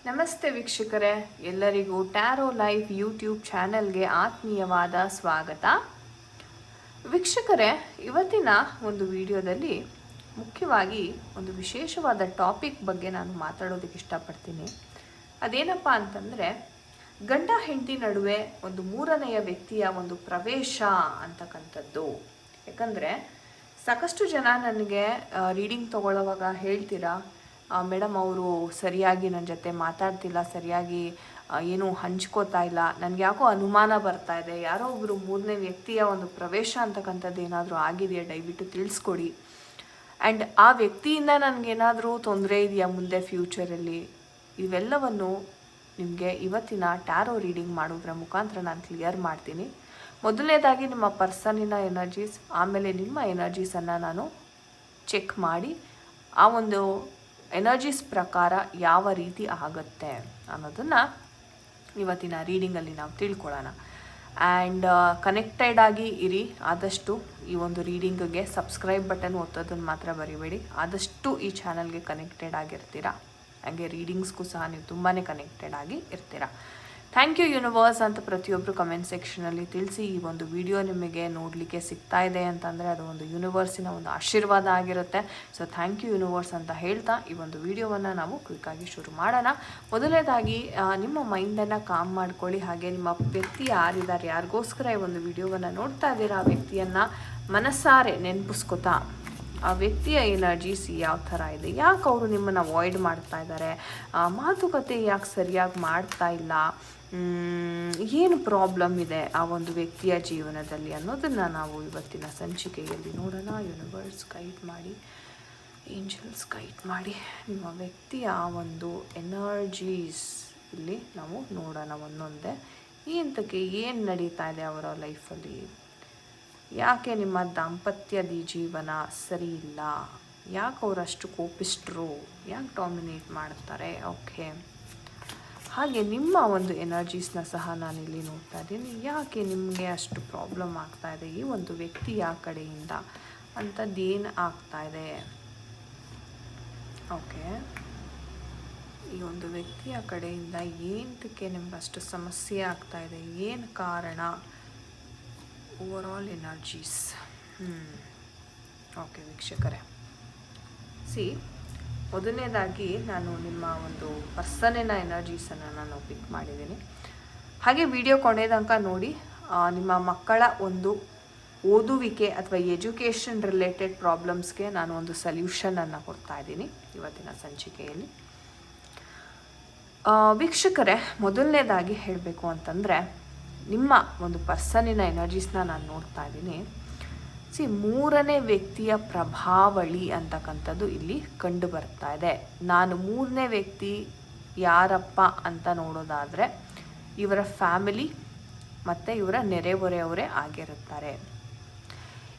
ನಮಸ್ತೆ ವೀಕ್ಷಕರೇ, ಎಲ್ಲರಿಗೂ ಟ್ಯಾರೋ ಲೈವ್ ಯೂಟ್ಯೂಬ್ ಚಾನೆಲ್ಗೆ ಆತ್ಮೀಯವಾದ ಸ್ವಾಗತ. ವೀಕ್ಷಕರೇ, ಇವತ್ತಿನ ಒಂದು ವಿಡಿಯೋದಲ್ಲಿ ಮುಖ್ಯವಾಗಿ ಒಂದು ವಿಶೇಷವಾದ ಟಾಪಿಕ್ ಬಗ್ಗೆ ನಾನು ಮಾತಾಡೋದಕ್ಕೆ ಇಷ್ಟಪಡ್ತೀನಿ. ಅದೇನಪ್ಪ ಅಂತಂದರೆ, ಗಂಡ ಹೆಂಡತಿ ನಡುವೆ ಒಂದು ಮೂರನೆಯ ವ್ಯಕ್ತಿಯ ಒಂದು ಪ್ರವೇಶ ಅಂತಕ್ಕಂಥದ್ದು. ಯಾಕಂದರೆ ಸಾಕಷ್ಟು ಜನ ನನಗೆ ರೀಡಿಂಗ್ ತೊಗೊಳ್ಳೋವಾಗ ಹೇಳ್ತೀರಾ, ಮೇಡಮ್ ಅವರು ಸರಿಯಾಗಿ ನನ್ನ ಜೊತೆ ಮಾತಾಡ್ತಿಲ್ಲ, ಸರಿಯಾಗಿ ಏನೂ ಹಂಚ್ಕೋತಾ ಇಲ್ಲ, ನನಗೆ ಯಾಕೋ ಅನುಮಾನ ಬರ್ತಾ ಇದೆ, ಯಾರೋ ಒಬ್ಬರು ಮೂರನೇ ವ್ಯಕ್ತಿಯ ಒಂದು ಪ್ರವೇಶ ಅಂತಕ್ಕಂಥದ್ದು ಏನಾದರೂ ಆಗಿದೆಯಾ, ದಯವಿಟ್ಟು ತಿಳಿಸ್ಕೊಡಿ. ಆ್ಯಂಡ್ ಆ ವ್ಯಕ್ತಿಯಿಂದ ನನಗೇನಾದರೂ ತೊಂದರೆ ಇದೆಯಾ ಮುಂದೆ ಫ್ಯೂಚರಲ್ಲಿ, ಇವೆಲ್ಲವನ್ನು ನಿಮಗೆ ಇವತ್ತಿನ ಟ್ಯಾರೋ ರೀಡಿಂಗ್ ಮಾಡೋದ್ರ ಮುಖಾಂತರ ನಾನು ಕ್ಲಿಯರ್ ಮಾಡ್ತೀನಿ. ಮೊದಲನೇದಾಗಿ ನಿಮ್ಮ ಪರ್ಸನಿನ ಎನರ್ಜೀಸ್, ಆಮೇಲೆ ನಿಮ್ಮ ಎನರ್ಜೀಸನ್ನು ನಾನು ಚೆಕ್ ಮಾಡಿ ಆ ಒಂದು ಎನರ್ಜೀಸ್ ಪ್ರಕಾರ ಯಾವ ರೀತಿ ಆಗುತ್ತೆ ಅನ್ನೋದನ್ನು ಇವತ್ತಿನ ರೀಡಿಂಗಲ್ಲಿ ನಾವು ತಿಳ್ಕೊಳ್ಳೋಣ. ಆ್ಯಂಡ್ ಕನೆಕ್ಟೆಡ್ ಆಗಿ ಇರಿ. ಆದಷ್ಟು ಈ ಒಂದು ರೀಡಿಂಗ್ಗೆ ಸಬ್ಸ್ಕ್ರೈಬ್ ಬಟನ್ ಒತ್ತೋದನ್ನು ಮಾತ್ರ ಬರಿಬೇಡಿ. ಆದಷ್ಟು ಈ ಚಾನಲ್ಗೆ ಕನೆಕ್ಟೆಡ್ ಆಗಿರ್ತೀರಾ, ಹಾಗೆ ರೀಡಿಂಗ್ಸ್ಗೂ ಸಹ ನೀವು ತುಂಬಾ ಕನೆಕ್ಟೆಡ್ ಆಗಿ ಇರ್ತೀರಾ. ಥ್ಯಾಂಕ್ ಯು ಯೂನಿವರ್ಸ್ ಅಂತ ಪ್ರತಿಯೊಬ್ಬರು ಕಮೆಂಟ್ ಸೆಕ್ಷನಲ್ಲಿ ತಿಳಿಸಿ. ಈ ಒಂದು ವಿಡಿಯೋ ನಿಮಗೆ ನೋಡಲಿಕ್ಕೆ ಸಿಗ್ತಾ ಇದೆ ಅಂತಂದರೆ ಅದು ಒಂದು ಯೂನಿವರ್ಸಿನ ಒಂದು ಆಶೀರ್ವಾದ ಆಗಿರುತ್ತೆ. ಸೊ ಥ್ಯಾಂಕ್ ಯು ಯೂನಿವರ್ಸ್ ಅಂತ ಹೇಳ್ತಾ ಈ ಒಂದು ವಿಡಿಯೋವನ್ನು ನಾವು ಕ್ವಿಕ್ಕಾಗಿ ಶುರು ಮಾಡೋಣ. ಮೊದಲನೇದಾಗಿ ನಿಮ್ಮ ಮೈಂಡನ್ನು ಕಾಮ್ ಮಾಡ್ಕೊಳ್ಳಿ. ಹಾಗೆ ನಿಮ್ಮ ವ್ಯಕ್ತಿ ಯಾರಿದ್ದಾರೆ, ಯಾರಿಗೋಸ್ಕರ ಈ ಒಂದು ವಿಡಿಯೋವನ್ನು ನೋಡ್ತಾ ಇದ್ದೀರಾ, ಆ ವ್ಯಕ್ತಿಯನ್ನು ಮನಸ್ಸಾರೆ ನೆನಪಿಸ್ಕೊತಾ ಆ ವ್ಯಕ್ತಿಯ ಎನರ್ಜೀಸ್ ಯಾವ ಥರ ಇದೆ, ಯಾಕೆ ಅವರು ನಿಮ್ಮನ್ನು ಅವಾಯ್ಡ್ ಮಾಡ್ತಾ ಇದ್ದಾರೆ, ಮಾತುಕತೆ ಯಾಕೆ ಸರಿಯಾಗಿ ಮಾಡ್ತಾ ಇಲ್ಲ, ಏನು ಪ್ರಾಬ್ಲಮ್ ಇದೆ ಆ ಒಂದು ವ್ಯಕ್ತಿಯ ಜೀವನದಲ್ಲಿ ಅನ್ನೋದನ್ನು ನಾವು ಇವತ್ತಿನ ಸಂಚಿಕೆಯಲ್ಲಿ ನೋಡೋಣ. ಯೂನಿವರ್ಸ್ ಗೈಡ್ ಮಾಡಿ, ಏಂಜಲ್ಸ್ ಗೈಡ್ ಮಾಡಿ, ನಿಮ್ಮ ವ್ಯಕ್ತಿಯ ಒಂದು ಎನರ್ಜೀಸ್ ಇಲ್ಲಿ ನಾವು ನೋಡೋಣ ಒಂದೊಂದೇ. ಇಂತಕ್ಕೆ ಏನು ನಡೀತಾ ಇದೆ ಅವರ ಲೈಫಲ್ಲಿ, ಯಾಕೆ ನಿಮ್ಮ ದಾಂಪತ್ಯದ ಜೀವನ ಸರಿ ಇಲ್ಲ, ಯಾಕೆ ಅವರಷ್ಟು ಕೋಪಿಸ್ಟ್ರು, ಯಾಕೆ ಡಾಮಿನೇಟ್ ಮಾಡ್ತಾರೆ. ಓಕೆ, ಹಾಗೆ ನಿಮ್ಮ ಒಂದು ಎನರ್ಜೀಸ್ನ ಸಹ ನಾನಿಲ್ಲಿ ನೋಡ್ತಾ ಇದ್ದೀನಿ. ಯಾಕೆ ನಿಮಗೆ ಅಷ್ಟು ಪ್ರಾಬ್ಲಮ್ ಆಗ್ತಾ ಇದೆ, ಈ ಒಂದು ವ್ಯಕ್ತಿಯ ಕಡೆಯಿಂದ ಅಂಥದ್ದೇನು ಆಗ್ತಾ ಇದೆ. ಓಕೆ, ಈ ಒಂದು ವ್ಯಕ್ತಿಯ ಕಡೆಯಿಂದ ಏನಕ್ಕೆ ನಿಮ್ಗೆ ಅಷ್ಟು ಸಮಸ್ಯೆ ಆಗ್ತಾ ಇದೆ, ಏನು ಕಾರಣ, ಓವರಾಲ್ ಎನರ್ಜೀಸ್. ಓಕೆ ವೀಕ್ಷಕರೇ, ಮೊದಲನೇದಾಗಿ ನಾನು ನಿಮ್ಮ ಒಂದು ಪರ್ಸನಿನ ಎನರ್ಜೀಸನ್ನು ನಾನು ಪಿಕ್ ಮಾಡಿದ್ದೀನಿ. ಹಾಗೆ ವಿಡಿಯೋ ಕೊನೆತನಕ ನೋಡಿ. ನಿಮ್ಮ ಮಕ್ಕಳ ಒಂದು ಓದುವಿಕೆ ಅಥವಾ ಎಜುಕೇಷನ್ ರಿಲೇಟೆಡ್ ಪ್ರಾಬ್ಲಮ್ಸ್ಗೆ ನಾನು ಒಂದು ಸೊಲ್ಯೂಷನನ್ನು ಕೊಡ್ತಾ ಇದ್ದೀನಿ ಇವತ್ತಿನ ಸಂಚಿಕೆಯಲ್ಲಿ. ವೀಕ್ಷಕರೇ, ಮೊದಲನೇದಾಗಿ ಹೇಳಬೇಕು ಅಂತಂದರೆ, ನಿಮ್ಮ ಒಂದು ಪರ್ಸನಿನ ಎನರ್ಜೀಸ್ನ ನಾನು ನೋಡ್ತಾ ಇದ್ದೀನಿ. ಮೂರನೇ ವ್ಯಕ್ತಿಯ ಪ್ರಭಾವಳಿ ಅಂತಕ್ಕಂಥದ್ದು ಇಲ್ಲಿ ಕಂಡು ಬರ್ತಾ ಇದೆ. ನಾನು ಮೂರನೇ ವ್ಯಕ್ತಿ ಯಾರಪ್ಪ ಅಂತ ನೋಡೋದಾದರೆ ಇವರ ಫ್ಯಾಮಿಲಿ ಮತ್ತು ಇವರ ನೆರೆಹೊರೆಯವರೇ ಆಗಿರುತ್ತಾರೆ.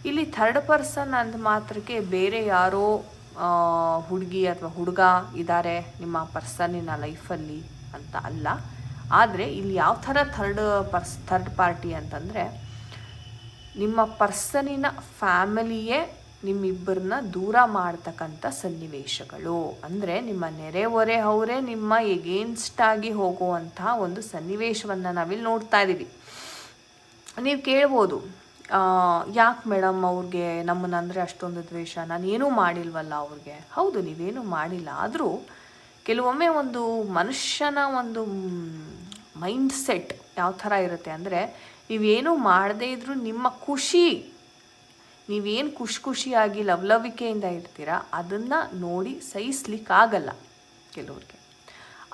ಇಲ್ಲಿ ಥರ್ಡ್ ಪರ್ಸನ್ ಅಂದ ಮಾತ್ರಕ್ಕೆ ಬೇರೆ ಯಾರೋ ಹುಡುಗಿ ಅಥವಾ ಹುಡುಗ ಇದ್ದಾರೆ ನಿಮ್ಮ ಪರ್ಸನಿನ ಲೈಫಲ್ಲಿ ಅಂತ ಅಲ್ಲ. ಆದರೆ ಇಲ್ಲಿ ಯಾವ ಥರ ಥರ್ಡ್ ಪಾರ್ಟಿ ಅಂತಂದರೆ, ನಿಮ್ಮ ಪರ್ಸನಿನ ಫ್ಯಾಮಿಲಿಯೇ ನಿಮ್ಮಿಬ್ಬರನ್ನ ದೂರ ಮಾಡ್ತಕ್ಕಂಥ ಸನ್ನಿವೇಶಗಳು. ಅಂದರೆ ನಿಮ್ಮ ನೆರೆಹೊರೆ ಅವರೇ ನಿಮ್ಮ ಎಗೇನ್ಸ್ಟಾಗಿ ಹೋಗುವಂಥ ಒಂದು ಸನ್ನಿವೇಶವನ್ನು ನಾವಿಲ್ಲಿ ನೋಡ್ತಾ ಇದ್ದೀವಿ. ನೀವು ಕೇಳ್ಬೋದು, ಯಾಕೆ ಮೇಡಮ್ ಅವ್ರಿಗೆ ನಮ್ಮನ್ನಂದರೆ ಅಷ್ಟೊಂದು ದ್ವೇಷ, ನಾನೇನೂ ಮಾಡಿಲ್ವಲ್ಲ ಅವ್ರಿಗೆ. ಹೌದು, ನೀವೇನೂ ಮಾಡಿಲ್ಲ. ಆದರೂ ಕೆಲವೊಮ್ಮೆ ಒಂದು ಮನುಷ್ಯನ ಒಂದು ಮೈಂಡ್ ಸೆಟ್ ಯಾವ ಥರ ಇರುತ್ತೆ ಅಂದರೆ, ನೀವೇನು ಮಾಡದೇ ಇದ್ದರೂ ನಿಮ್ಮ ಖುಷಿ, ನೀವೇನು ಖುಷಿಯಾಗಿ ಲವಲವಿಕೆಯಿಂದ ಇರ್ತೀರ ಅದನ್ನು ನೋಡಿ ಸಹಿಸ್ಲಿಕ್ಕಾಗಲ್ಲ ಕೆಲವ್ರಿಗೆ.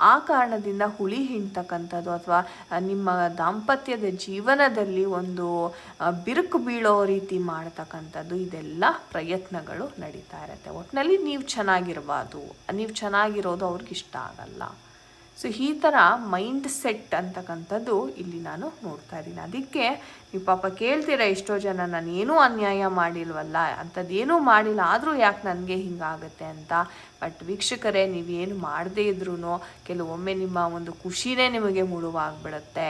ಆ ಕಾರಣದಿಂದ ಹುಳಿ ಹಿಂಡ್ತಕ್ಕಂಥದ್ದು ಅಥವಾ ನಿಮ್ಮ ದಾಂಪತ್ಯದ ಜೀವನದಲ್ಲಿ ಒಂದು ಬಿರುಕು ಬೀಳೋ ರೀತಿ ಮಾಡ್ತಕ್ಕಂಥದ್ದು, ಇದೆಲ್ಲ ಪ್ರಯತ್ನಗಳು ನಡೀತಾ ಇರುತ್ತೆ. ಒಟ್ಟಿನಲ್ಲಿ ನೀವು ಚೆನ್ನಾಗಿರಬಾರ್ದು, ನೀವು ಚೆನ್ನಾಗಿರೋದು ಅವ್ರಿಗೆ ಇಷ್ಟ ಆಗಲ್ಲ. ಸೊ ಈ ಥರ ಮೈಂಡ್ ಸೆಟ್ ಅಂತಕ್ಕಂಥದ್ದು ಇಲ್ಲಿ ನಾನು ನೋಡ್ತಾ ಇದ್ದೀನಿ. ಅದಕ್ಕೆ ನೀವು ಪಾಪ ಕೇಳ್ತೀರ ಎಷ್ಟೋ ಜನ, ನಾನು ಏನೂ ಅನ್ಯಾಯ ಮಾಡಿಲ್ವಲ್ಲ, ಅಂಥದ್ದೇನೂ ಮಾಡಿಲ್ಲ, ಆದರೂ ಯಾಕೆ ನನಗೆ ಹಿಂಗಾಗುತ್ತೆ ಅಂತ. ಬಟ್ ವೀಕ್ಷಕರೇ, ನೀವೇನು ಮಾಡದೇ ಇದ್ರೂ ಕೆಲವೊಮ್ಮೆ ನಿಮ್ಮ ಒಂದು ಖುಷಿನೇ ನಿಮಗೆ ಮುಳುವಾಗ್ಬಿಡುತ್ತೆ.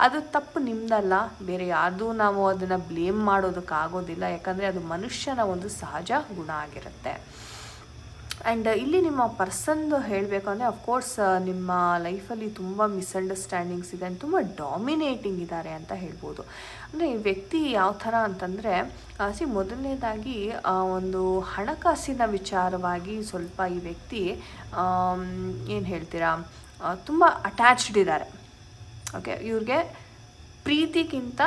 ಅದು ತಪ್ಪು ನಿಮ್ಮದಲ್ಲ, ಬೇರೆ ಯಾರ್ದು ನಾವು ಅದನ್ನು ಬ್ಲೇಮ್ ಮಾಡೋದಕ್ಕಾಗೋದಿಲ್ಲ. ಯಾಕಂದರೆ ಅದು ಮನುಷ್ಯನ ಒಂದು ಸಹಜ ಗುಣ ಆಗಿರುತ್ತೆ. ಆ್ಯಂಡ್ ಇಲ್ಲಿ ನಿಮ್ಮ ಪರ್ಸನ್ದು ಹೇಳಬೇಕು ಅಂದರೆ ಅಫ್ಕೋರ್ಸ್ ನಿಮ್ಮ ಲೈಫಲ್ಲಿ ತುಂಬ ಮಿಸ್ಅಂಡರ್ಸ್ಟ್ಯಾಂಡಿಂಗ್ಸ್ ಇದೆ ಆ್ಯಂಡ್ ತುಂಬ ಡಾಮಿನೇಟಿಂಗ್ ಇದ್ದಾರೆ ಅಂತ ಹೇಳ್ಬೋದು. ಅಂದರೆ ಈ ವ್ಯಕ್ತಿ ಯಾವ ಥರ ಅಂತಂದರೆ ಮೊದಲನೇದಾಗಿ ಒಂದು ಹಣಕಾಸಿನ ವಿಚಾರವಾಗಿ ಸ್ವಲ್ಪ ಈ ವ್ಯಕ್ತಿ ಏನು ಹೇಳ್ತೀರಾ ತುಂಬ ಅಟ್ಯಾಚ್ಡ್ ಇದ್ದಾರೆ. ಓಕೆ, ಇವ್ರಿಗೆ ಪ್ರೀತಿಗಿಂತ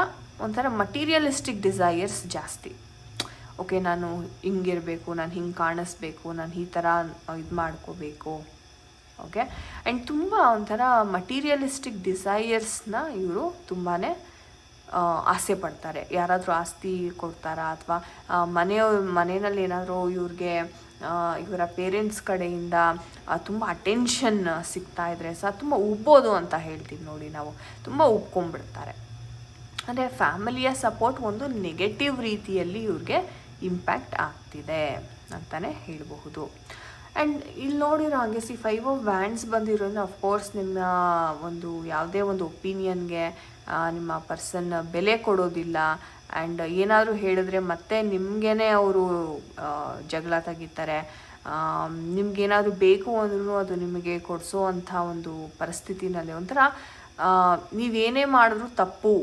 ಒಂಥರ ಮಟೀರಿಯಲಿಸ್ಟಿಕ್ ಡಿಸೈರ್ಸ್ ಜಾಸ್ತಿ. ಓಕೆ, ನಾನು ಹಿಂಗಿರಬೇಕು, ನಾನು ಹಿಂಗೆ ಕಾಣಿಸ್ಬೇಕು, ನಾನು ಈ ಥರ ಇದು ಮಾಡ್ಕೋಬೇಕು. ಓಕೆ, ಆ್ಯಂಡ್ ತುಂಬ ಒಂಥರ ಮಟೀರಿಯಲಿಸ್ಟಿಕ್ ಡಿಸೈರ್ಸ್ನ ಇವರು ತುಂಬಾ ಆಸೆ ಪಡ್ತಾರೆ. ಯಾರಾದರೂ ಆಸ್ತಿ ಕೊಡ್ತಾರಾ ಅಥವಾ ಮನೆಯಲ್ಲಿ ಏನಾದರೂ ಇವ್ರಿಗೆ ಇವರ ಪೇರೆಂಟ್ಸ್ ಕಡೆಯಿಂದ ತುಂಬ ಅಟೆನ್ಷನ್ ಸಿಗ್ತಾ ಇದ್ರೆ ಸಹ ತುಂಬ ಉಬ್ಬೋದು ಅಂತ ಹೇಳ್ತೀವಿ ನೋಡಿ ನಾವು, ತುಂಬ ಉಬ್ಕೊಂಡ್ಬಿಡ್ತಾರೆ. ಅಂದರೆ ಫ್ಯಾಮಿಲಿಯ ಸಪೋರ್ಟ್ ಒಂದು ನೆಗೆಟಿವ್ ರೀತಿಯಲ್ಲಿ ಇವ್ರಿಗೆ ಇಂಪ್ಯಾಕ್ಟ್ ಆಗ್ತಿದೆ ಅಂತಲೇ ಹೇಳಬಹುದು. ಆ್ಯಂಡ್ ಇಲ್ಲಿ ನೋಡಿರೋ ಹಾಗೆ 5 ಆಫ್ ವ್ಯಾಂಡ್ಸ್ ಬಂದಿರೋದು ಅಫ್ಕೋರ್ಸ್ ನಿಮ್ಮ ಒಂದು ಯಾವುದೇ ಒಂದು ಒಪಿನಿಯನ್ಗೆ ನಿಮ್ಮ ಪರ್ಸನ್ ಬೆಲೆ ಕೊಡೋದಿಲ್ಲ. ಆ್ಯಂಡ್ ಏನಾದರೂ ಹೇಳಿದ್ರೆ ಮತ್ತೆ ನಿಮಗೇ ಅವರು ಜಗಳ ತೆಗಿತಾರೆ. ನಿಮ್ಗೇನಾದರೂ ಬೇಕು ಅಂದ್ರೂ ಅದು ನಿಮಗೆ ಕೊಡಿಸೋ ಅಂಥ ಒಂದು ಪರಿಸ್ಥಿತಿನಲ್ಲಿ ಒಂಥರ ನೀವೇನೇ ಮಾಡಿದ್ರೂ ತಪ್ಪು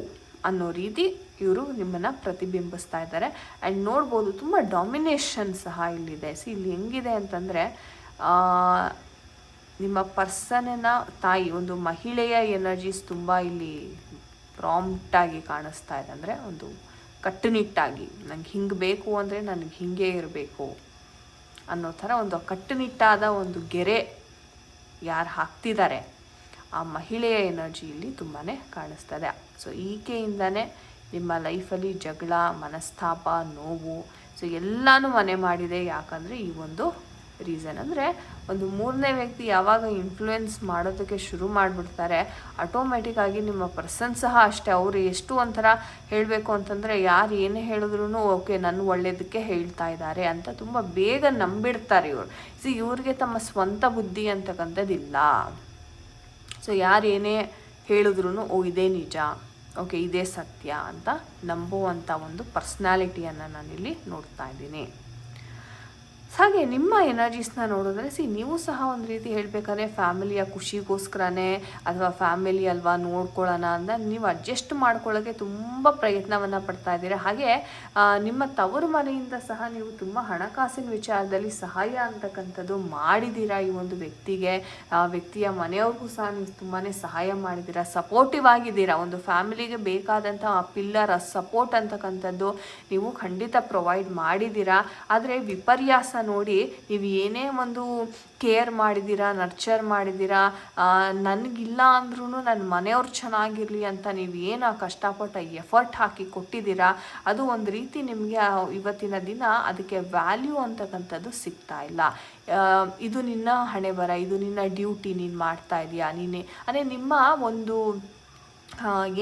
ಅನ್ನೋ ರೀತಿ ಇವರು ನಿಮ್ಮನ್ನು ಪ್ರತಿಬಿಂಬಿಸ್ತಾ ಇದ್ದಾರೆ. ಆ್ಯಂಡ್ ನೋಡ್ಬೋದು ತುಂಬ ಡಾಮಿನೇಷನ್ ಸಹ ಇಲ್ಲಿದೆ. ಇಲ್ಲಿ ಹೆಂಗಿದೆ ಅಂತಂದರೆ ನಿಮ್ಮ ಪರ್ಸನ್ನ ತಾಯಿ ಒಂದು ಮಹಿಳೆಯ ಎನರ್ಜೀಸ್ ತುಂಬ ಇಲ್ಲಿ ಪ್ರಾಂಪ್ಟಾಗಿ ಕಾಣಿಸ್ತಾ ಇದೆ. ಅಂದರೆ ಒಂದು ಕಟ್ಟುನಿಟ್ಟಾಗಿ ನಂಗೆ ಹಿಂಗೆ ಬೇಕು ಅಂದರೆ ನನಗೆ ಹಿಂಗೆ ಇರಬೇಕು ಅನ್ನೋ ಥರ ಒಂದು ಕಟ್ಟುನಿಟ್ಟಾದ ಒಂದು ಗೆರೆ ಯಾರು ಹಾಕ್ತಿದ್ದಾರೆ ಆ ಮಹಿಳೆಯ ಎನರ್ಜಿ ಇಲ್ಲಿ ತುಂಬಾ ಕಾಣಿಸ್ತದೆ. ಸೊ ಈಕೆಯಿಂದನೇ ನಿಮ್ಮ ಲೈಫಲ್ಲಿ ಜಗಳ, ಮನಸ್ತಾಪ, ನೋವು ಎಲ್ಲನೂ ಮನೆ ಮಾಡಿದೆ. ಯಾಕಂದರೆ ಈ ಒಂದು ರೀಸನ್ ಅಂದರೆ ಒಂದು ಮೂರನೇ ವ್ಯಕ್ತಿ ಯಾವಾಗ ಇನ್ಫ್ಲೂಯೆನ್ಸ್ ಮಾಡೋದಕ್ಕೆ ಶುರು ಮಾಡಿಬಿಡ್ತಾರೆ, ಆಟೋಮೆಟಿಕ್ಕಾಗಿ ನಿಮ್ಮ ಪರ್ಸನ್ ಸಹ ಅಷ್ಟೇ. ಅವರು ಎಷ್ಟು ಒಂಥರ ಹೇಳಬೇಕು ಅಂತಂದರೆ ಯಾರು ಏನೇ ಹೇಳಿದ್ರೂ ಓಕೆ ನನ್ನ ಒಳ್ಳೆಯದಕ್ಕೆ ಹೇಳ್ತಾ ಇದ್ದಾರೆ ಅಂತ ತುಂಬ ಬೇಗ ನಂಬಿಡ್ತಾರೆ ಇವರು. ಇವ್ರಿಗೆ ತಮ್ಮ ಸ್ವಂತ ಬುದ್ಧಿ ಅಂತಕ್ಕಂಥದ್ದಿಲ್ಲ. ಸೊ ಯಾರು ಏನೇ ಹೇಳಿದ್ರೂ ಇದೇ ನಿಜ, ಓಕೆ ಇದೇ ಸತ್ಯ ಅಂತ ನಂಬುವಂಥ ಒಂದು ಪರ್ಸ್ನಾಲಿಟಿಯನ್ನು ನಾನಿಲ್ಲಿ ನೋಡ್ತಾ ಇದ್ದೀನಿ. ಹಾಗೆ ನಿಮ್ಮ ಎನರ್ಜೀಸ್ನ ನೋಡಿದ್ರೆ ನೀವು ಸಹ ಒಂದು ರೀತಿ ಹೇಳಬೇಕಾದ್ರೆ ಫ್ಯಾಮಿಲಿಯ ಖುಷಿಗೋಸ್ಕರನೇ ಅಥವಾ ಫ್ಯಾಮಿಲಿ ಅಲ್ವಾ ನೋಡ್ಕೊಳ್ಳೋಣ ಅಂತ ನೀವು ಅಡ್ಜಸ್ಟ್ ಮಾಡ್ಕೊಳ್ಳೋಕ್ಕೆ ತುಂಬ ಪ್ರಯತ್ನವನ್ನು ಪಡ್ತಾ ಇದ್ದೀರಾ. ಹಾಗೆ ನಿಮ್ಮ ತವರು ಮನೆಯಿಂದ ಸಹ ನೀವು ತುಂಬ ಹಣಕಾಸಿನ ವಿಚಾರದಲ್ಲಿ ಸಹಾಯ ಅಂತಕ್ಕಂಥದ್ದು ಮಾಡಿದ್ದೀರಾ ಈ ಒಂದು ವ್ಯಕ್ತಿಗೆ. ವ್ಯಕ್ತಿಯ ಮನೆಯವ್ರಿಗೂ ಸಹ ನೀವು ತುಂಬಾ ಸಹಾಯ ಮಾಡಿದ್ದೀರಾ, ಸಪೋರ್ಟಿವ್ ಆಗಿದ್ದೀರಾ. ಒಂದು ಫ್ಯಾಮಿಲಿಗೆ ಬೇಕಾದಂಥ ಪಿಲ್ಲರ್ ಸಪೋರ್ಟ್ ಅಂತಕ್ಕಂಥದ್ದು ನೀವು ಖಂಡಿತ ಪ್ರೊವೈಡ್ ಮಾಡಿದ್ದೀರಾ. ಆದರೆ ವಿಪರ್ಯಾಸ ನೋಡಿ ನೀವು ಏನೇ ಒಂದು ಕೇರ್ ಮಾಡಿದ್ದೀರಾ, ನರ್ಚರ್ ಮಾಡಿದ್ದೀರಾ, ನನಗಿಲ್ಲ ಅಂದ್ರೂ ನನ್ನ ಮನೆಯವ್ರು ಚೆನ್ನಾಗಿರಲಿ ಅಂತ ನೀವು ಏನು ಕಷ್ಟಪಟ್ಟ ಎಫರ್ಟ್ ಹಾಕಿ ಕೊಟ್ಟಿದ್ದೀರಾ, ಅದು ಒಂದು ರೀತಿ ನಿಮಗೆ ಇವತ್ತಿನ ದಿನ ಅದಕ್ಕೆ ವ್ಯಾಲ್ಯೂ ಅಂತಕ್ಕಂಥದ್ದು ಸಿಗ್ತಾ ಇಲ್ಲ. ಇದು ನಿನ್ನ ಹಣೆ ಬರ, ಇದು ನಿನ್ನ ಡ್ಯೂಟಿ, ನೀನು ಮಾಡ್ತಾ ಇದೆಯಾ, ನೀನೇ ಅಂದರೆ ನಿಮ್ಮ ಒಂದು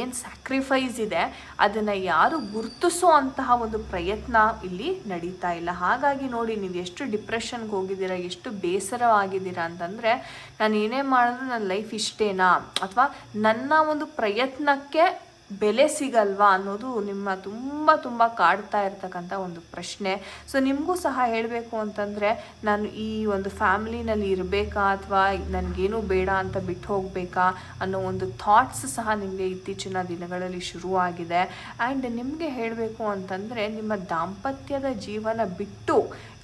ಏನು ಸ್ಯಾಕ್ರಿಫೈಸ್ ಇದೆ ಅದನ್ನು ಯಾರು ಗುರುತಿಸೋ ಅಂತಹ ಒಂದು ಪ್ರಯತ್ನ ಇಲ್ಲಿ ನಡೀತಾ ಇಲ್ಲ. ಹಾಗಾಗಿ ನೋಡಿ ನೀವು ಎಷ್ಟು ಡಿಪ್ರೆಷನ್ಗೆ ಹೋಗಿದ್ದೀರಾ, ಎಷ್ಟು ಬೇಸರವಾಗಿದ್ದೀರಾ ಅಂತಂದರೆ ನಾನು ಏನೇ ಮಾಡಿದ್ರು ನನ್ನ ಲೈಫ್ ಇಷ್ಟೇನಾ ಅಥವಾ ನನ್ನ ಒಂದು ಪ್ರಯತ್ನಕ್ಕೆ ಬೆಲೆ ಸಿಗಲ್ವಾ ಅನ್ನೋದು ನಿಮ್ಮ ತುಂಬ ಕಾಡ್ತಾ ಇರ್ತಕ್ಕಂಥ ಒಂದು ಪ್ರಶ್ನೆ. ಸೊ ನಿಮಗೂ ಸಹ ಹೇಳಬೇಕು ಅಂತಂದರೆ ನಾನು ಈ ಒಂದು ಫ್ಯಾಮಿಲಿನಲ್ಲಿ ಇರಬೇಕಾ ಅಥವಾ ನನಗೇನು ಬೇಡ ಅಂತ ಬಿಟ್ಟು ಹೋಗಬೇಕಾ ಅನ್ನೋ ಒಂದು ಥಾಟ್ಸ್ ಸಹ ನಿಮಗೆ ಇತ್ತೀಚಿನ ದಿನಗಳಲ್ಲಿ ಶುರುವಾಗಿದೆ. ಆ್ಯಂಡ್ ನಿಮಗೆ ಹೇಳಬೇಕು ಅಂತಂದರೆ ನಿಮ್ಮ ದಾಂಪತ್ಯದ ಜೀವನ ಬಿಟ್ಟು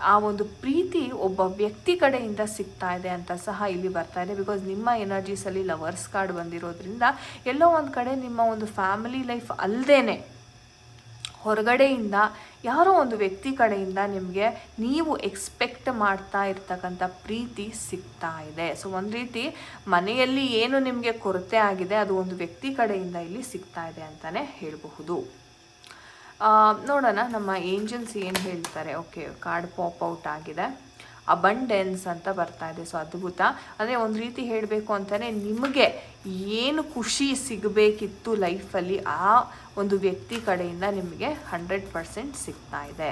ಆ ಒಂದು ಪ್ರೀತಿ ಒಬ್ಬ ವ್ಯಕ್ತಿ ಕಡೆಯಿಂದ ಸಿಗ್ತಾ ಇದೆ ಅಂತ ಸಹ ಇಲ್ಲಿ ಬರ್ತಾ ಇದೆ. ಬಿಕಾಸ್ ನಿಮ್ಮ ಎನರ್ಜೀಸಲ್ಲಿ ಲವರ್ಸ್ ಕಾರ್ಡ್ ಬಂದಿರೋದ್ರಿಂದ ಎಲ್ಲೋ ಒಂದು ಕಡೆ ನಿಮ್ಮ ಒಂದು ಫ್ಯಾಮಿಲಿ ಲೈಫ್ ಅಲ್ಲದೇನೆ ಹೊರಗಡೆಯಿಂದ ಯಾರೋ ಒಂದು ವ್ಯಕ್ತಿ ಕಡೆಯಿಂದ ನಿಮಗೆ ನೀವು ಎಕ್ಸ್ಪೆಕ್ಟ್ ಮಾಡ್ತಾ ಇರ್ತಕ್ಕಂಥ ಪ್ರೀತಿ ಸಿಗ್ತಾ ಇದೆ. ಸೊ ಒಂದು ರೀತಿ ಮನೆಯಲ್ಲಿ ಏನು ನಿಮಗೆ ಕೊರತೆ ಆಗಿದೆ ಅದು ಒಂದು ವ್ಯಕ್ತಿ ಕಡೆಯಿಂದ ಇಲ್ಲಿ ಸಿಗ್ತಾ ಇದೆ ಅಂತಲೇ ಹೇಳಬಹುದು. ನೋಡೋಣ ನಮ್ಮ ಏಂಜಲ್ಸ್ ಏನು ಹೇಳ್ತಾರೆ. ಓಕೆ, ಕಾರ್ಡ್ ಪಾಪ್ ಔಟ್ ಆಗಿದೆ, ಅಬಂಡೆನ್ಸ್ ಅಂತ ಬರ್ತಾ ಇದೆ. ಸೊ ಅದ್ಭುತ. ಅಂದರೆ ಒಂದು ರೀತಿ ಹೇಳಬೇಕು ಅಂತಲೇ ನಿಮಗೆ ಏನು ಖುಷಿ ಸಿಗಬೇಕಿತ್ತು ಲೈಫಲ್ಲಿ ಆ ಒಂದು ವ್ಯಕ್ತಿ ಕಡೆಯಿಂದ ನಿಮಗೆ 100% ಸಿಗ್ತಾ ಇದೆ.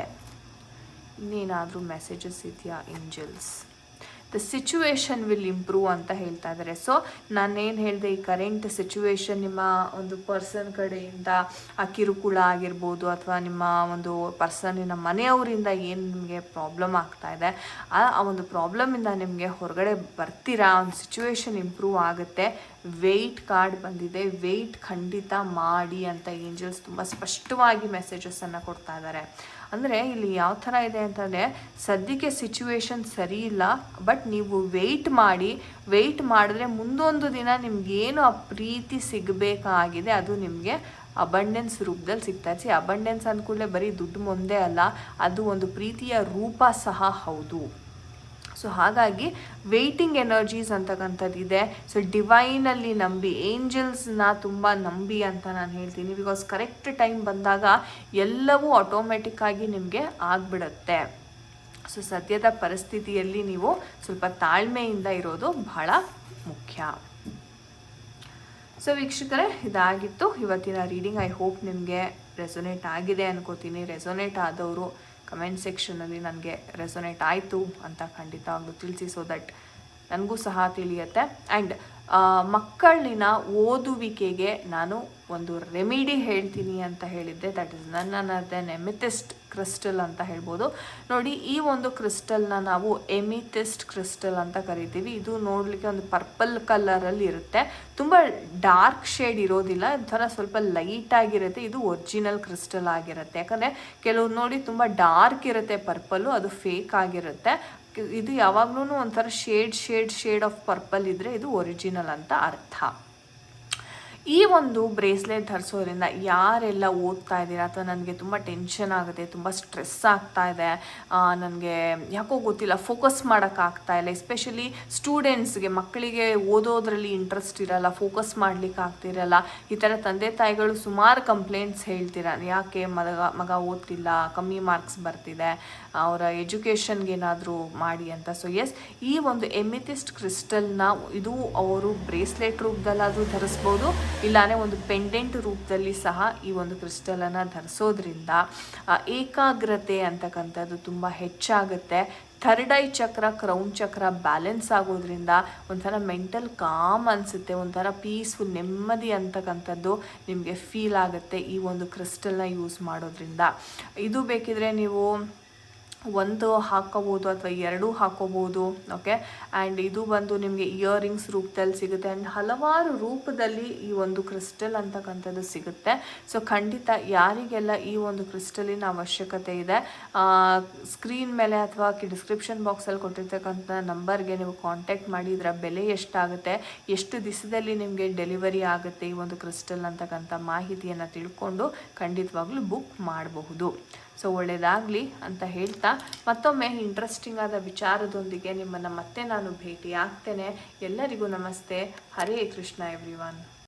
ಇನ್ನೇನಾದರೂ ಮೆಸೇಜಸ್ ಇದೆಯಾ angels? The situation will improve ಅಂತ ಹೇಳ್ತಾ ಇದ್ದಾರೆ. ಸೊ ನಾನೇನು ಹೇಳಿದೆ, ಈ ಕರೆಂಟ್ ಸಿಚುವೇಶನ್ ನಿಮ್ಮ ಒಂದು ಪರ್ಸನ್ ಕಡೆಯಿಂದ ಆ ಕಿರುಕುಳ ಆಗಿರ್ಬೋದು, ಅಥವಾ ನಿಮ್ಮ ಒಂದು ಪರ್ಸನ್ನಿನ ಮನೆಯವರಿಂದ ಏನು ನಿಮಗೆ ಪ್ರಾಬ್ಲಮ್ ಆಗ್ತಾ ಇದೆ, ಆ ಒಂದು ಪ್ರಾಬ್ಲಮಿಂದ ನಿಮಗೆ ಹೊರಗಡೆ ಬರ್ತೀರಾ, ಒಂದು ಸಿಚುವೇಶನ್ ಇಂಪ್ರೂವ್ ಆಗುತ್ತೆ. ವೆಯ್ಟ್ ಕಾರ್ಡ್ ಬಂದಿದೆ, ವೆಯ್ಟ್ ಖಂಡಿತ ಮಾಡಿ ಅಂತ ಏಂಜಲ್ಸ್ ತುಂಬ ಸ್ಪಷ್ಟವಾಗಿ ಮೆಸೇಜಸನ್ನು ಕೊಡ್ತಾ ಇದ್ದಾರೆ. ಅಂದರೆ ಇಲ್ಲಿ ಯಾವ ಥರ ಇದೆ ಅಂತಂದರೆ, ಸದ್ಯಕ್ಕೆ ಸಿಚುವೇಶನ್ ಸರಿ ಇಲ್ಲ, ಬಟ್ ನೀವು ವೆಯ್ಟ್ ಮಾಡಿ, ವೆಯ್ಟ್ ಮಾಡಿದ್ರೆ ಮುಂದೊಂದು ದಿನ ನಿಮಗೇನು ಆ ಪ್ರೀತಿ ಸಿಗಬೇಕಾಗಿದೆ ಅದು ನಿಮಗೆ ಅಬಂಡೆನ್ಸ್ ರೂಪದಲ್ಲಿ ಸಿಗ್ತಾ ಇದೆ. ಅಬಂಡೆನ್ಸ್ ಅಂದ್ಕೂಡಲೇ ಬರೀ ದುಡ್ಡು ಒಂದೇ ಅಲ್ಲ, ಅದು ಒಂದು ಪ್ರೀತಿಯ ರೂಪ ಸಹ ಹೌದು. ಸೊ ಹಾಗಾಗಿ ವೆಯ್ಟಿಂಗ್ ಎನರ್ಜೀಸ್ ಅಂತಕ್ಕಂಥದ್ದು ಇದೆ. ಸೊ ಡಿವೈನಲ್ಲಿ ನಂಬಿ, ಏಂಜಲ್ಸ್ನ ತುಂಬ ನಂಬಿ ಅಂತ ನಾನು ಹೇಳ್ತೀನಿ. ಬಿಕಾಸ್ ಕರೆಕ್ಟ್ ಟೈಮ್ ಬಂದಾಗ ಎಲ್ಲವೂ ಆಟೋಮೆಟಿಕ್ಕಾಗಿ ನಿಮಗೆ ಆಗಿಬಿಡುತ್ತೆ. ಸೊ ಸದ್ಯದ ಪರಿಸ್ಥಿತಿಯಲ್ಲಿ ನೀವು ಸ್ವಲ್ಪ ತಾಳ್ಮೆಯಿಂದ ಇರೋದು ಬಹಳ ಮುಖ್ಯ. ಸೊ ವೀಕ್ಷಕರೇ, ಇದಾಗಿತ್ತು ಇವತ್ತಿನ ರೀಡಿಂಗ್. ಐ ಹೋಪ್ ನಿಮಗೆ ರೆಸೊನೇಟ್ ಆಗಿದೆ ಅನ್ಕೋತೀನಿ. ರೆಸೊನೇಟ್ ಆದವರು ಕಮೆಂಟ್ ಸೆಕ್ಷನಲ್ಲಿ ನನಗೆ ರೆಸೊನೇಟ್ ಆಯಿತು ಅಂತ ಖಂಡಿತವಾಗ್ಲೂ ತಿಳಿಸಿ, ಸೊ ದಟ್ ನನಗೂ ಸಹ ತಿಳಿಯುತ್ತೆ. ಆ್ಯಂಡ್ ಮಕ್ಕಳಿನ ಓದುವಿಕೆಗೆ ನಾನು ಒಂದು ರೆಮಿಡಿ ಹೇಳ್ತೀನಿ ಅಂತ ಹೇಳಿದ್ದೆ. That is none other than amethyst crystal ಅಂತ ಹೇಳ್ಬೋದು. ನೋಡಿ, ಈ ಒಂದು ಕ್ರಿಸ್ಟಲ್ನ ನಾವು ಎಮಿಥಿಸ್ಟ್ ಕ್ರಿಸ್ಟಲ್ ಅಂತ ಕರಿತೀವಿ. ಇದು ನೋಡಲಿಕ್ಕೆ ಒಂದು ಪರ್ಪಲ್ ಕಲರಲ್ಲಿ ಇರುತ್ತೆ, ತುಂಬ ಡಾರ್ಕ್ ಶೇಡ್ ಇರೋದಿಲ್ಲ, ಒಂಥರ ಸ್ವಲ್ಪ ಲೈಟಾಗಿರುತ್ತೆ. ಇದು ಒರಿಜಿನಲ್ ಕ್ರಿಸ್ಟಲ್ ಆಗಿರುತ್ತೆ. ಯಾಕಂದರೆ ಕೆಲವ್ರು ನೋಡಿ ತುಂಬ ಡಾರ್ಕ್ ಇರುತ್ತೆ ಪರ್ಪಲ್ಲು, ಅದು ಫೇಕ್ ಆಗಿರುತ್ತೆ. ಇದು ಯಾವಾಗ್ಲೂ ಒಂಥರ ಶೇಡ್ ಆಫ್ ಪರ್ಪಲ್ ಇದ್ದರೆ ಇದು ಒರಿಜಿನಲ್ ಅಂತ ಅರ್ಥ. ಈ ಒಂದು ಬ್ರೇಸ್ಲೆಟ್ ಧರಿಸೋದ್ರಿಂದ ಯಾರೆಲ್ಲ ಓದ್ತಾ ಇದ್ದೀರಾ, ಅಥವಾ ನನಗೆ ತುಂಬ ಟೆನ್ಷನ್ ಆಗುತ್ತೆ, ತುಂಬ ಸ್ಟ್ರೆಸ್ ಆಗ್ತಾ ಇದೆ, ನನಗೆ ಯಾಕೋ ಗೊತ್ತಿಲ್ಲ ಫೋಕಸ್ ಮಾಡೋಕ್ಕಾಗ್ತಾ ಇಲ್ಲ, ಎಸ್ಪೆಷಲಿ ಸ್ಟೂಡೆಂಟ್ಸ್ಗೆ, ಮಕ್ಕಳಿಗೆ ಓದೋದ್ರಲ್ಲಿ ಇಂಟ್ರೆಸ್ಟ್ ಇರಲ್ಲ, ಫೋಕಸ್ ಮಾಡಲಿಕ್ಕೆ ಆಗ್ತಿರಲ್ಲ, ಈ ಥರ ತಂದೆ ತಾಯಿಗಳು ಸುಮಾರು ಕಂಪ್ಲೇಂಟ್ಸ್ ಹೇಳ್ತೀರ, ಯಾಕೆ ಮಗ ಓದ್ತಿಲ್ಲ, ಕಮ್ಮಿ ಮಾರ್ಕ್ಸ್ ಬರ್ತಿದೆ, ಅವರ ಎಜುಕೇಷನ್ಗೆ ಏನಾದರೂ ಮಾಡಿ ಅಂತ. ಸೊ ಎಸ್, ಈ ಒಂದು ಎಮಿಥಿಸ್ಟ್ ಕ್ರಿಸ್ಟಲ್ನ ಇದು ಅವರು ಬ್ರೇಸ್ಲೆಟ್ ರೂಪದಲ್ಲಾದರೂ ಧರಿಸ್ಬೋದು, ಇಲ್ಲಾಂದರೆ ಒಂದು ಪೆಂಡೆಂಟ್ ರೂಪದಲ್ಲಿ ಸಹ ಈ ಒಂದು ಕ್ರಿಸ್ಟಲನ್ನು ಧರಿಸೋದ್ರಿಂದ ಏಕಾಗ್ರತೆ ಅಂತಕ್ಕಂಥದ್ದು ತುಂಬ ಹೆಚ್ಚಾಗುತ್ತೆ. ಥರ್ಡ್ ಐ ಚಕ್ರ, ಕ್ರೌನ್ ಚಕ್ರ ಬ್ಯಾಲೆನ್ಸ್ ಆಗೋದ್ರಿಂದ ಒಂಥರ ಮೆಂಟಲ್ ಕಾಮ್ ಅನಿಸುತ್ತೆ, ಒಂಥರ ಪೀಸ್ಫುಲ್, ನೆಮ್ಮದಿ ಅಂತಕ್ಕಂಥದ್ದು ನಿಮಗೆ ಫೀಲ್ ಆಗುತ್ತೆ ಈ ಒಂದು ಕ್ರಿಸ್ಟಲ್ನ ಯೂಸ್ ಮಾಡೋದ್ರಿಂದ. ಇದು ಬೇಕಿದ್ರೆ ನೀವು ಒಂದು ಹಾಕೋಬೋದು ಅಥವಾ ಎರಡು ಹಾಕೋಬೋದು. ಓಕೆ, ಆ್ಯಂಡ್ ಇದು ಬಂದು ನಿಮಗೆ ಇಯರಿಂಗ್ಸ್ ರೂಪದಲ್ಲಿ ಸಿಗುತ್ತೆ, ಆ್ಯಂಡ್ ಹಲವಾರು ರೂಪದಲ್ಲಿ ಈ ಒಂದು ಕ್ರಿಸ್ಟಲ್ ಅಂತಕ್ಕಂಥದ್ದು ಸಿಗುತ್ತೆ. ಸೊ ಖಂಡಿತ ಯಾರಿಗೆಲ್ಲ ಈ ಒಂದು ಕ್ರಿಸ್ಟಲಿನ ಅವಶ್ಯಕತೆ ಇದೆ, ಸ್ಕ್ರೀನ್ ಮೇಲೆ ಅಥವಾ ಡಿಸ್ಕ್ರಿಪ್ಷನ್ ಬಾಕ್ಸಲ್ಲಿ ಕೊಟ್ಟಿರ್ತಕ್ಕಂಥ ನಂಬರ್ಗೆ ನೀವು ಕಾಂಟ್ಯಾಕ್ಟ್ ಮಾಡಿ ಇದರ ಬೆಲೆ ಎಷ್ಟಾಗುತ್ತೆ, ಎಷ್ಟು ದಿವಸದಲ್ಲಿ ನಿಮಗೆ ಡೆಲಿವರಿ ಆಗುತ್ತೆ ಈ ಒಂದು ಕ್ರಿಸ್ಟಲ್ ಅಂತಕ್ಕಂಥ ಮಾಹಿತಿಯನ್ನು ತಿಳ್ಕೊಂಡು ಖಂಡಿತವಾಗ್ಲೂ ಬುಕ್ ಮಾಡಬಹುದು. ಸೊ ಒಳ್ಳೆಯದಾಗಲಿ ಅಂತ ಹೇಳ್ತಾ ಮತ್ತೊಮ್ಮೆ ಇಂಟ್ರೆಸ್ಟಿಂಗ್ ಆದ ವಿಚಾರದೊಂದಿಗೆ ನಿಮ್ಮನ್ನು ಮತ್ತೆ ನಾನು ಭೇಟಿ ಆಗ್ತೇನೆ. ಎಲ್ಲರಿಗೂ ನಮಸ್ತೆ. ಹರೇ ಕೃಷ್ಣ ಎವ್ರಿವನ್.